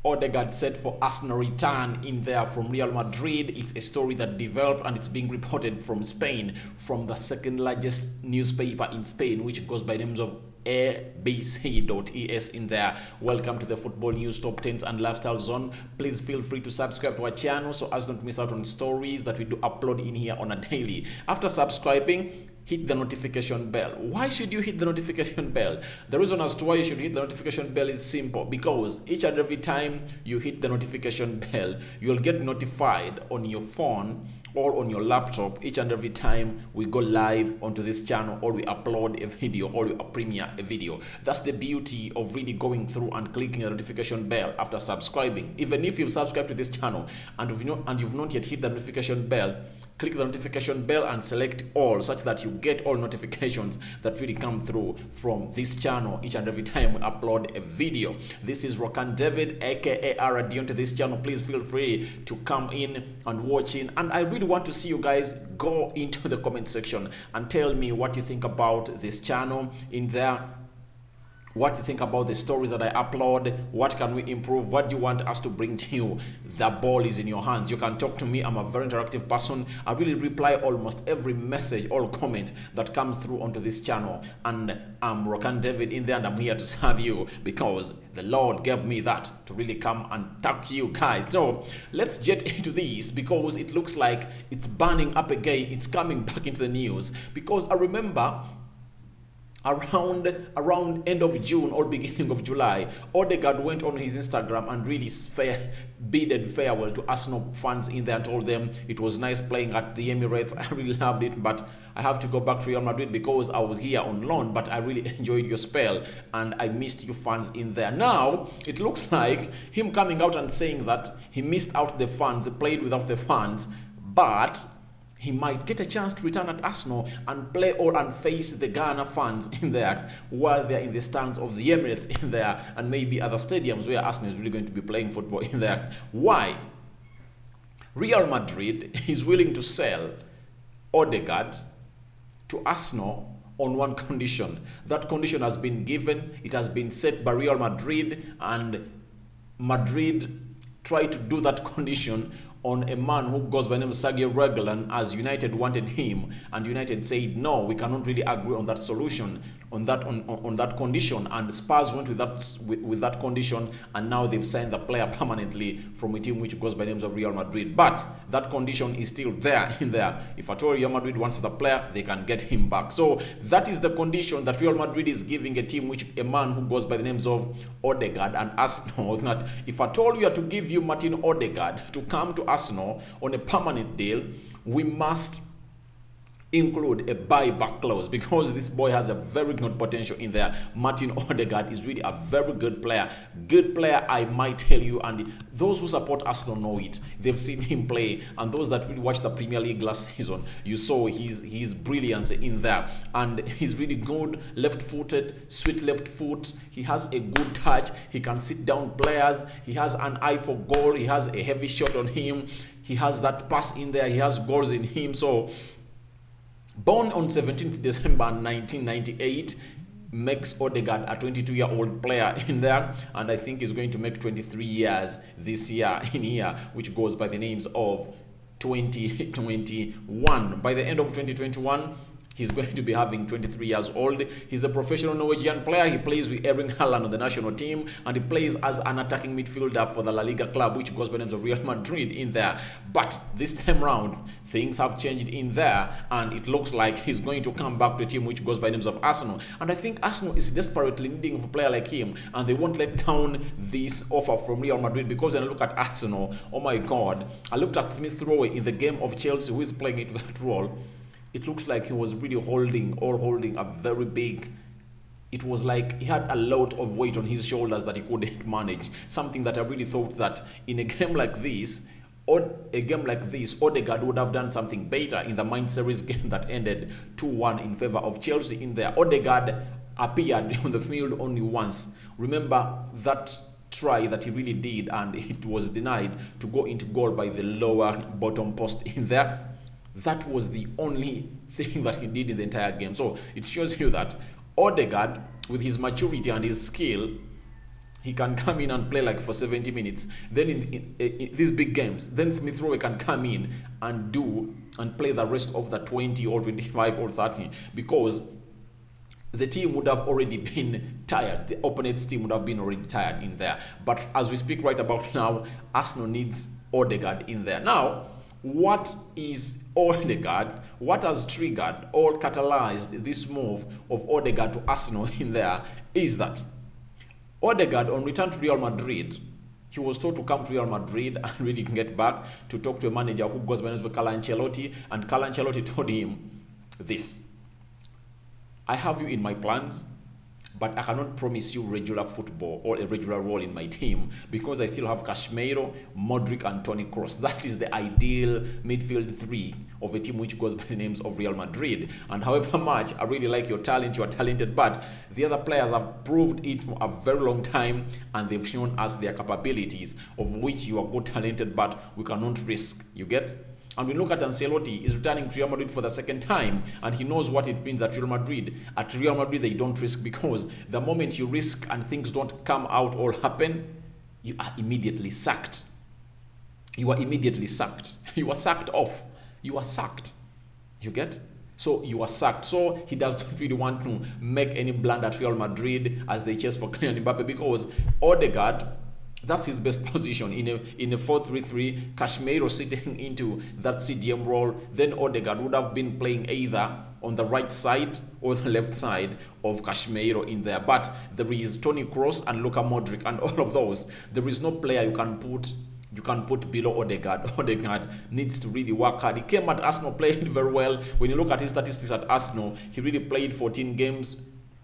Odegaard set for Arsenal return in there from Real Madrid. It's a story that developed and it's being reported from Spain, from the second largest newspaper in Spain, which goes by the names of abc.es in there. Welcome to the football news top 10s and lifestyle zone. Please feel free to subscribe to our channel so as not to miss out on stories that we do upload in here on a daily. After subscribing, hit the notification bell. Why should you hit the notification bell? The reason as to why you should hit the notification bell is simple, because each and every time you hit the notification bell, you'll get notified on your phone or on your laptop each and every time we go live onto this channel, or we upload a video, or we premiere a video. That's the beauty of really going through and clicking the notification bell after subscribing. Even if you've subscribed to this channel and you've not yet hit the notification bell, click the notification bell and select all, such that you get all notifications that really come through from this channel each and every time we upload a video. This is Rokani David, aka arane, to this channel. Please feel free to come in and watch in, and I really want to see you guys go into the comment section and tell me what you think about this channel in there. What you think about the stories that I upload, what can we improve, what do you want us to bring to you. The ball is in your hands. You can talk to me. I'm a very interactive person. I really reply almost every message or comment that comes through onto this channel, and I'm Rokani David in there, and I'm here to serve you because the Lord gave me that to really come and talk to you guys. So let's get into this, because it looks like it's burning up again. It's coming back into the news, because I remember around end of June or beginning of July, Odegaard went on his Instagram and really bidded farewell to Arsenal fans in there and told them it was nice playing at the Emirates. I really loved it, but I have to go back to Real Madrid because I was here on loan, but I really enjoyed your spell and I missed you fans in there. Now it looks like him coming out and saying that he missed out the fans, played without the fans, but he might get a chance to return at Arsenal and play and face the Ghana fans in there while they're in the stands of the Emirates in there, and maybe other stadiums where Arsenal is really going to be playing football in there. Why? Real Madrid is willing to sell Odegaard to Arsenal on one condition. That condition has been given. It has been set by Real Madrid, and Madrid tried to do that condition on a man who goes by the name of Sergio Reguilon, as United wanted him, and United said no, we cannot really agree on that solution, on that condition, and Spurs went with that condition, and now they've signed the player permanently from a team which goes by the names of Real Madrid. But that condition is still there in there. If at all Real Madrid wants the player, they can get him back. So that is the condition that Real Madrid is giving a man who goes by the names of Odegaard, and Arsenal that if at all we are to give you Martin Odegaard to come to Arsenal on a permanent deal, we must include a buyback clause, because this boy has a very good potential in there. Martin Odegaard is really a very good player. Good player, I might tell you, and those who support Arsenal know it. They've seen him play, and those that really watched the Premier League last season, you saw his brilliance in there, and he's really good, left-footed, sweet left foot. He has a good touch. He can sit down players. He has an eye for goal. He has a heavy shot on him. He has that pass in there. He has goals in him. So born on 17th December 1998, makes Odegaard a 22-year-old player in there, and I think he's going to make 23 years this year in here, which goes by the names of 2021. By the end of 2021, he's going to be having 23 years old. He's a professional Norwegian player. He plays with Erling Haaland on the national team, and he plays as an attacking midfielder for the La Liga club, which goes by the name of Real Madrid in there. But this time round, things have changed in there, and it looks like he's going to come back to a team which goes by the names of Arsenal. And I think Arsenal is desperately needing a player like him, and they won't let down this offer from Real Madrid, because when I look at Arsenal, oh my God, I looked at Smith Rowe in the game of Chelsea, who is playing into that role. It looks like he was really holding a very big, it was like he had a lot of weight on his shoulders that he couldn't manage. Something that I really thought that in a game like this, Odegaard would have done something better in the Mind Series game that ended 2-1 in favor of Chelsea in there. Odegaard appeared on the field only once. Remember that try that he really did, and it was denied to go into goal by the lower bottom post in there. That was the only thing that he did in the entire game. So it shows you that Odegaard, with his maturity and his skill, He can come in and play like for 70 minutes. Then in these big games, then Smith Rowe can come in and play the rest of the 20 or 25 or 30, because the team would have already been tired. The opponent's team would have been already tired in there. But as we speak right about now, Arsenal needs Odegaard in there. Now, what is Odegaard? What has triggered or catalyzed this move of Odegaard to Arsenal in there is that Odegaard, on return to Real Madrid, he was told to come to Real Madrid and really get back to talk to a manager who goes by the name of Carlo Ancelotti, and Carlo Ancelotti told him this: I have you in my plans, but I cannot promise you regular football or a regular role in my team, because I still have Casemiro, Modric and Toni Kroos. That is the ideal midfield three of a team which goes by the names of Real Madrid. And however much I really like your talent, you are talented, but the other players have proved it for a very long time, and they've shown us their capabilities, of which you are good talented, but we cannot risk. You get? And we look at Ancelotti, he's returning to Real Madrid for the second time, and he knows what it means at Real Madrid. At Real Madrid, they don't risk, because the moment you risk and things don't come out or happen, you are immediately sacked. You are immediately sacked. You are sacked off. You are sacked. You get? So you are sacked. So he doesn't really want to make any blunder at Real Madrid as they chase for Kylian Mbappe, because Odegaard, that's his best position in a 4-3-3. Casemiro sitting into that CDM role. Then Odegaard would have been playing either on the right side or the left side of Casemiro in there. But there is Toni Kroos and Luka Modric, and all of those. There is no player you can put below Odegaard. Odegaard needs to really work hard. He came at Arsenal, played very well. When you look at his statistics at Arsenal, he really played 14 games.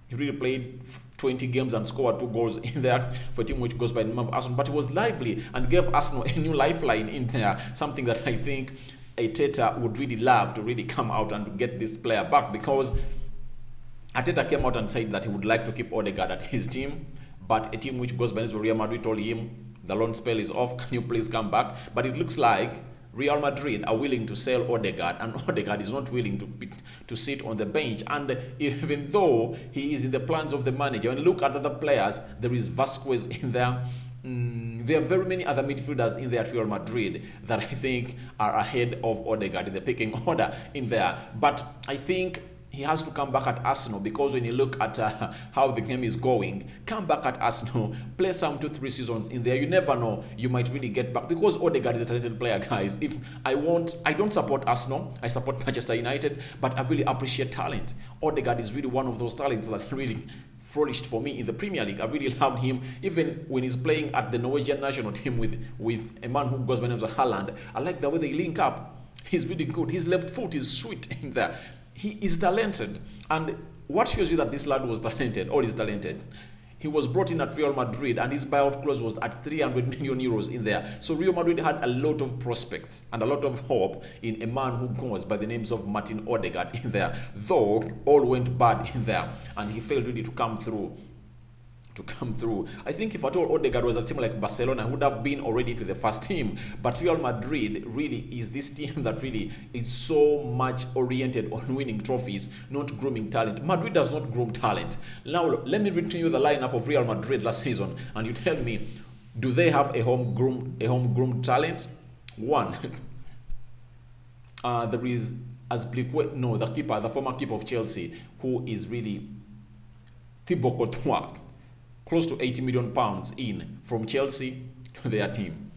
He really played 20 games and scored 2 goals in there for a team which goes by the name of Arsenal. But he was lively and gave Arsenal a new lifeline in there, something that I think Arteta would really love to really come out and to get this player back, because Arteta came out and said that he would like to keep Odegaard at his team, but a team which goes by the name of Real Madrid told him the loan spell is off, can you please come back? But it looks like Real Madrid are willing to sell Odegaard, and Odegaard is not willing to sit on the bench. And even though he is in the plans of the manager, when you look at other players, there is Vasquez in there. There are very many other midfielders in there at Real Madrid that I think are ahead of Odegaard in the picking order in there. But I think he has to come back at Arsenal, because when you look at how the game is going, come back at Arsenal, play some 2-3 seasons in there. You never know, you might really get back, because Odegaard is a talented player, guys. If I don't support Arsenal, I support Manchester United, but I really appreciate talent. Odegaard is really one of those talents that really flourished for me in the Premier League. I really loved him, even when he's playing at the Norwegian national team with a man who goes by the name of Haaland. I like the way they link up. He's really good. His left foot is sweet in there. He is talented. And what shows you that this lad was talented, or is talented? He was brought in at Real Madrid, and his buyout clause was at 300 million euros in there. So Real Madrid had a lot of prospects and a lot of hope in a man who goes by the names of Martin Odegaard in there. Though all went bad in there, and he failed really to come through. I think if at all Odegaard was a team like Barcelona, would have been already to the first team. But Real Madrid really is this team that really is so much oriented on winning trophies, not grooming talent. Madrid does not groom talent. Now let me read to you the lineup of Real Madrid last season, and you tell me, do they have a home groomed talent? One, there is the keeper, the former keeper of Chelsea, who is really Thibaut Courtois. Close to 80 million pounds in from Chelsea to their team.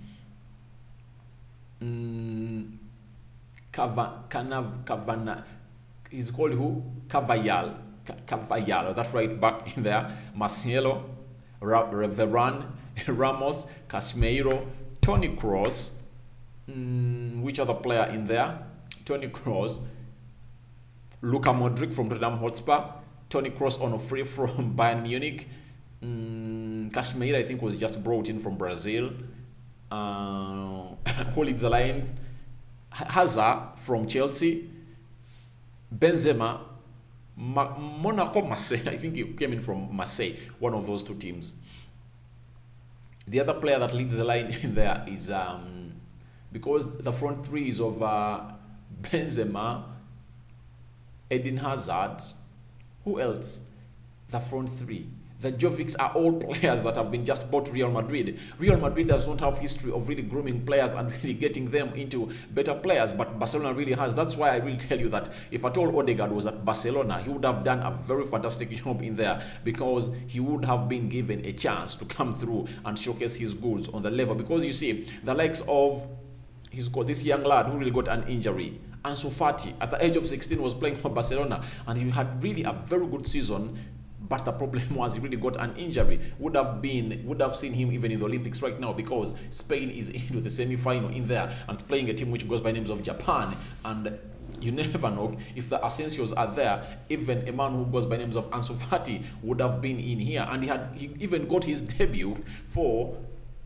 He's called who? Cavallal. That's right back in there. Marcelo, Varane, Ramos, Casemiro, Toni Kroos. Which other player in there? Toni Kroos, Luka Modric from Tottenham Hotspur, Toni Kroos on a free from Bayern Munich. Casemiro, I think, was just brought in from Brazil. Who leads the line? Hazard from Chelsea. Benzema, Monaco, Marseille. I think he came in from Marseille, one of those two teams. The other player that leads the line in there is, because the front three is of Benzema, Eden Hazard. Who else? The front three. The Jovics are all players that have been just bought to Real Madrid. Real Madrid does not have history of really grooming players and really getting them into better players, but Barcelona really has. That's why I will tell you that if at all Odegaard was at Barcelona, he would have done a very fantastic job in there, because he would have been given a chance to come through and showcase his goods on the level. Because you see, the likes of this young lad who really got an injury, Ansu Fati, at the age of 16 was playing for Barcelona, and he had really a very good season. But the problem was he really got an injury. Would have seen him even in the Olympics right now, because Spain is into the semi-final in there and playing a team which goes by names of Japan. And you never know if the Asensios are there. Even a man who goes by names of Ansu Fati would have been in here, and he even got his debut for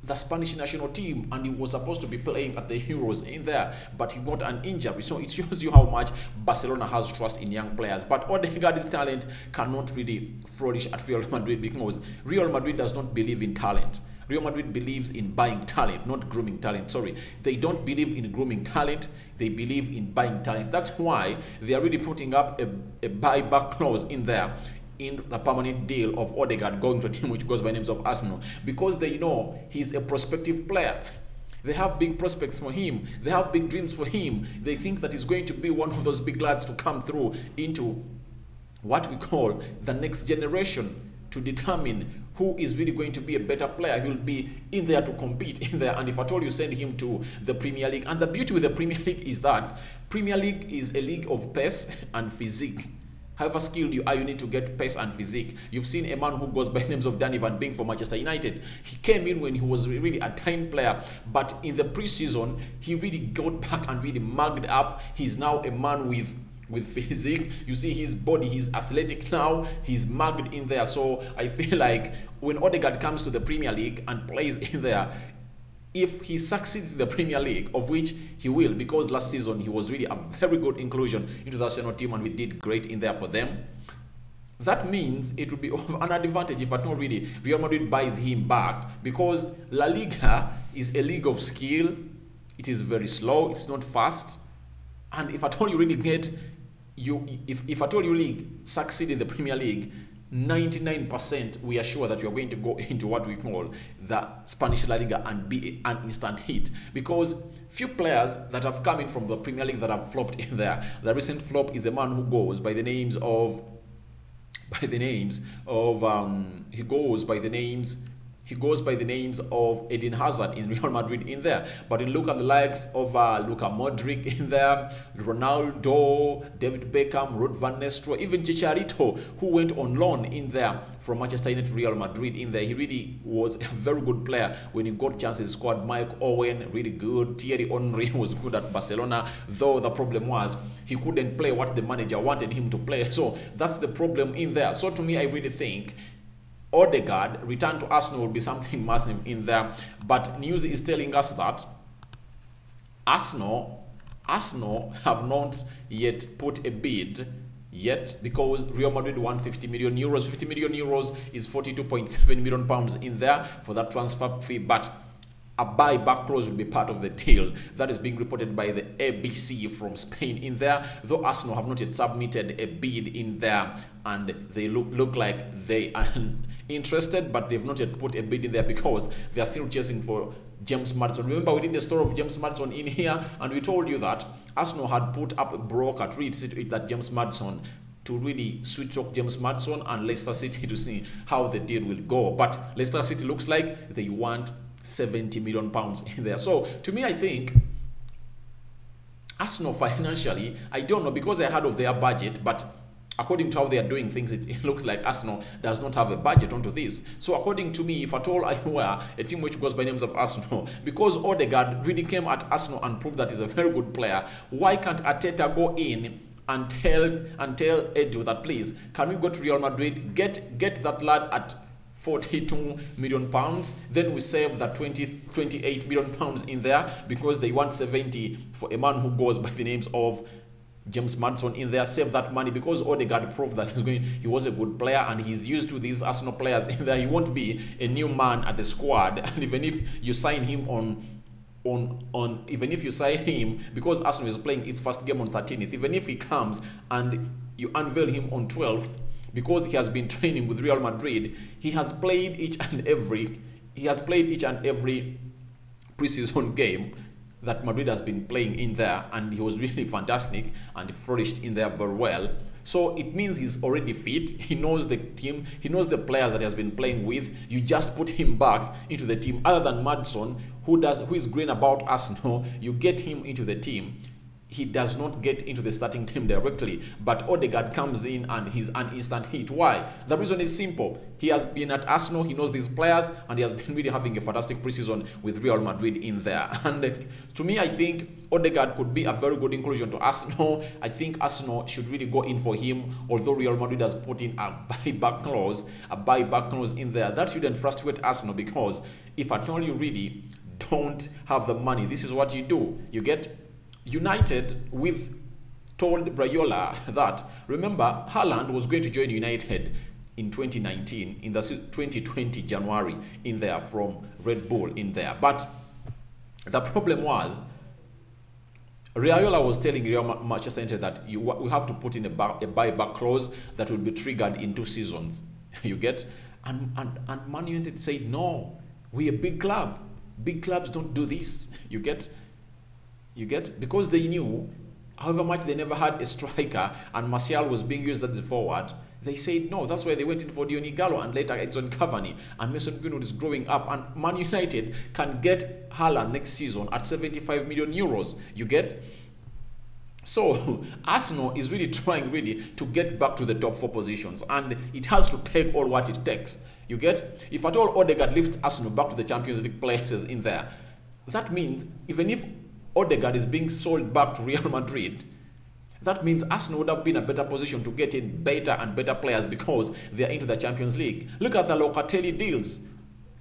the Spanish national team, and he was supposed to be playing at the Euros in there, but he got an injury. So it shows you how much Barcelona has trust in young players. But Odegaard's talent cannot really flourish at Real Madrid, because Real Madrid does not believe in talent. Real Madrid believes in buying talent, not grooming talent. Sorry, they don't believe in grooming talent, they believe in buying talent. That's why they are really putting up a buyback clause in there, in the permanent deal of Odegaard going to a team which goes by names of Arsenal, because they know he's a prospective player. They have big prospects for him. They have big dreams for him. They think that he's going to be one of those big lads to come through into what we call the next generation, to determine who is really going to be a better player. He'll be in there to compete in there. And if at all you send him to the Premier League, and the beauty with the Premier League is that Premier League is a league of pace and physique. However skilled you are, you need to get pace and physique. You've seen a man who goes by names of Donny van Beek for Manchester United. He came in when he was really a tiny player, but in the preseason, he really got back and really mugged up. He's now a man with physique. You see his body, he's athletic now, he's mugged in there. So I feel like when Odegaard comes to the Premier League and plays in there, if he succeeds in the Premier League, of which he will, because last season he was really a very good inclusion into the national team and we did great in there for them, that means it would be of an advantage if at all really Real Madrid buys him back, because La Liga is a league of skill. It is very slow, it's not fast, and if at all you really if at all you really succeed in the Premier League, 99% we are sure that you are going to go into what we call the Spanish La Liga and be an instant hit, because few players that have come in from the Premier League that have flopped in there. The recent flop is a man who goes by the names of he goes by the names of Eden Hazard in Real Madrid in there. But you look at the likes of Luka Modric in there, Ronaldo, David Beckham, Ruud van Nistelrooy, even Chicharito, who went on loan in there from Manchester United to Real Madrid in there. He really was a very good player when he got chances. Squad Mike Owen, really good. Thierry Henry was good at Barcelona, though the problem was he couldn't play what the manager wanted him to play. So that's the problem in there. So to me, I really think Odegaard return to Arsenal will be something massive in there. But news is telling us that Arsenal have not yet put a bid yet, because Real Madrid won 50 million euros. 50 million euros is 42.7 million pounds in there for that transfer fee, but a buyback clause will be part of the deal. That is being reported by the ABC from Spain in there, though Arsenal have not yet submitted a bid in there, and they look like they are interested, but they've not yet put a bid in there because they are still chasing for James Maddison. Remember, we did the story of James Maddison in here, and we told you that Arsenal had put up a broker to read that James Maddison, to really switch talk James Maddison and Leicester City to see how the deal will go. But Leicester City looks like they want 70 million pounds in there. So to me, I think Arsenal financially, I don't know, because they're ahead of their budget, but according to how they are doing things, it looks like Arsenal does not have a budget onto this. So according to me, if at all I were a team which goes by names of Arsenal, because Odegaard really came at Arsenal and proved that he's a very good player, why can't Arteta go in and tell Edu that, please, can we go to Real Madrid, get that lad at 42 million pounds, then we save that 28 million pounds in there, because they want 70 for a man who goes by the names of James Maddison in there. Save that money, because Odegaard proved that he was a good player and he's used to these Arsenal players in there. He won't be a new man at the squad, and even if you sign him because Arsenal is playing its first game on 13th, even if he comes and you unveil him on 12th, because he has been training with Real Madrid. He has played each and every preseason game that Madrid has been playing in there, and he was really fantastic and flourished in there very well. So it means he's already fit. He knows the team. He knows the players that he has been playing with. You just put him back into the team. Other than Madison, who is green about Arsenal, you get him into the team. He does not get into the starting team directly, but Odegaard comes in and he's an instant hit. Why? The reason is simple. He has been at Arsenal, he knows these players, and he has been really having a fantastic preseason with Real Madrid in there. And to me, I think Odegaard could be a very good inclusion to Arsenal. I think Arsenal should really go in for him, although Real Madrid has put in a buyback clause in there. That shouldn't frustrate Arsenal, because if at all you really don't have the money, this is what you do. You get United told Brayola that, remember, Haaland was going to join United in 2019, in the 2020 January in there from Red Bull in there. But the problem was, Raiola was telling Manchester United that we have to put in a buyback clause that will be triggered in 2 seasons. You get? And Man United said, no, we're a big club. Big clubs don't do this. You get? Because they knew, however much they never had a striker and Martial was being used as the forward, they said no. That's why they went in for Donny and later Edson Cavani, and Mason Greenwood is growing up, and Man United can get Haaland next season at 75 million euros. You get? So Arsenal is really trying to get back to the top 4 positions, and it has to take all what it takes. You get? If at all Odegaard lifts Arsenal back to the Champions League places in there, that means even if Odegaard is being sold back to Real Madrid, that means Arsenal would have been in a better position to get in better and better players because they are into the Champions League. Look at the Locatelli deals.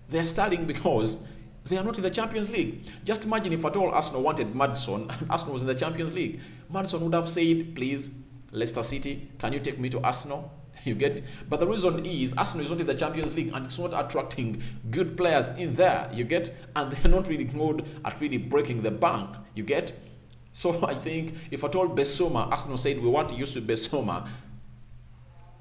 They are starting because they are not in the Champions League. Just imagine if at all Arsenal wanted Madison and Arsenal was in the Champions League. Madison would have said, please, Leicester City, can you take me to Arsenal? You get? But the reason is Arsenal is not in the Champions League and it's not attracting good players in there. You get? And they're not really good at really breaking the bank. You get? So I think if at all Besoma, Arsenal said we want to use Besoma,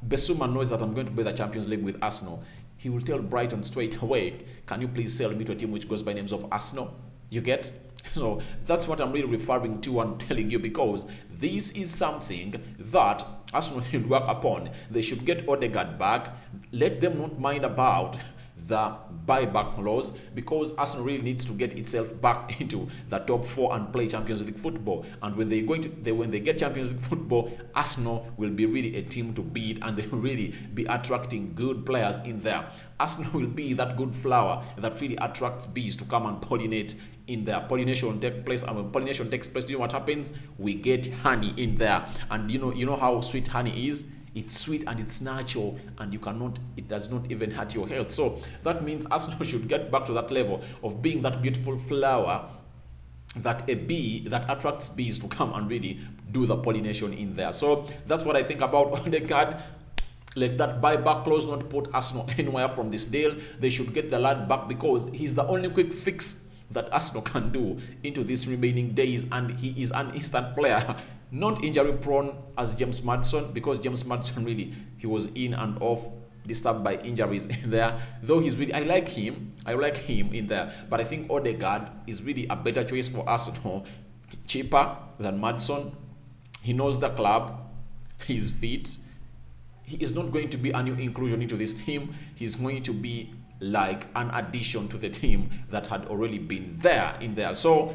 Besoma knows that I'm going to play the Champions League with Arsenal. He will tell Brighton straight away, can you please sell me to a team which goes by names of Arsenal? You get? So that's what I'm really referring to and telling you, because this is something that Arsenal should work upon. They should get Odegaard back. Let them not mind about the buyback clause, because Arsenal really needs to get itself back into the top 4 and play Champions League football. And when when they get Champions League football, Arsenal will be really a team to beat, and they will really be attracting good players in there. Arsenal will be that good flower that really attracts bees to come and pollinate in there. Pollination takes place, and when pollination takes place, you know what happens? We get honey in there, and you know how sweet honey is. It's sweet and it's natural, and it does not even hurt your health. So that means Arsenal should get back to that level of being that beautiful flower, that a bee that attracts bees to come and really do the pollination in there. So that's what I think about Odegaard. Let that buyback clause not put Arsenal anywhere from this deal. They should get the lad back, because he's the only quick fix that Arsenal can do into these remaining days, and he is an instant player. Not injury prone as James Maddison, because James Maddison really, he was in and off, disturbed by injuries in there. Though he's really, I like him in there, but I think Odegaard is really a better choice for Arsenal. Cheaper than Maddison. He knows the club. He's fit. He is not going to be a new inclusion into this team. He's going to be like an addition to the team that had already been there in there. So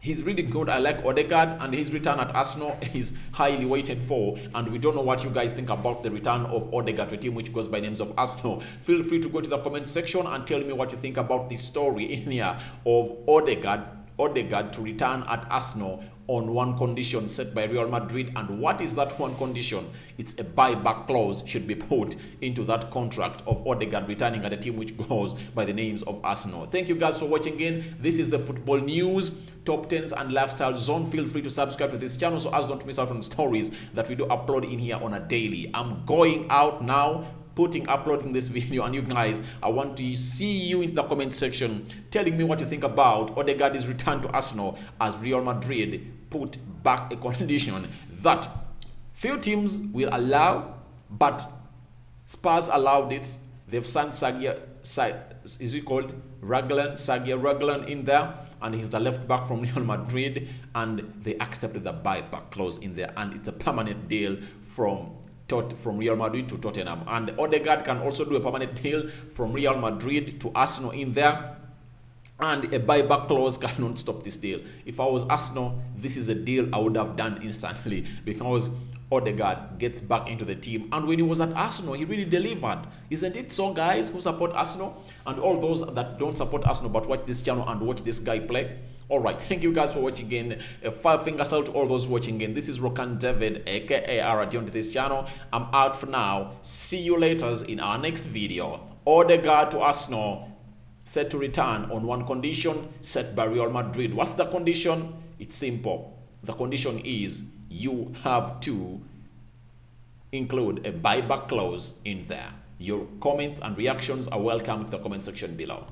he's really good. I like Odegaard, and his return at Arsenal is highly waited for, and we don't know what you guys think about the return of Odegaard to a team which goes by names of Arsenal. Feel free to go to the comment section and tell me what you think about this story in here of Odegaard to return at Arsenal on one condition set by Real Madrid. And what is that one condition? It's a buyback clause should be put into that contract of Odegaard returning at a team which goes by the names of Arsenal. Thank you guys for watching again. This is the football news, top 10s and lifestyle zone. Feel free to subscribe to this channel so as not to miss out on stories that we do upload in here on a daily. I'm going out now, uploading this video, and you guys, I want to see you in the comment section telling me what you think about Odegaard's return to Arsenal, as Real Madrid put back a condition that few teams will allow, but Spurs allowed it. They've signed is he called Raglan in there, and he's the left back from Real Madrid, and they accepted the buyback clause in there, and it's a permanent deal from Real Madrid to Tottenham. And Odegaard can also do a permanent deal from Real Madrid to Arsenal in there, and a buyback clause cannot stop this deal. If I was Arsenal, this is a deal I would have done instantly, because Odegaard gets back into the team, and when he was at Arsenal, he really delivered. Isn't it so, guys who support Arsenal, and all those that don't support Arsenal but watch this channel and watch this guy play? Alright, thank you guys for watching again. A 5 fingers out to all those watching again. This is Rokani David, aka Arade, to this channel. I'm out for now. See you later in our next video. Odegaard to Arsenal, set to return on one condition set by Real Madrid. What's the condition? It's simple. The condition is you have to include a buyback clause in there. Your comments and reactions are welcome in the comment section below.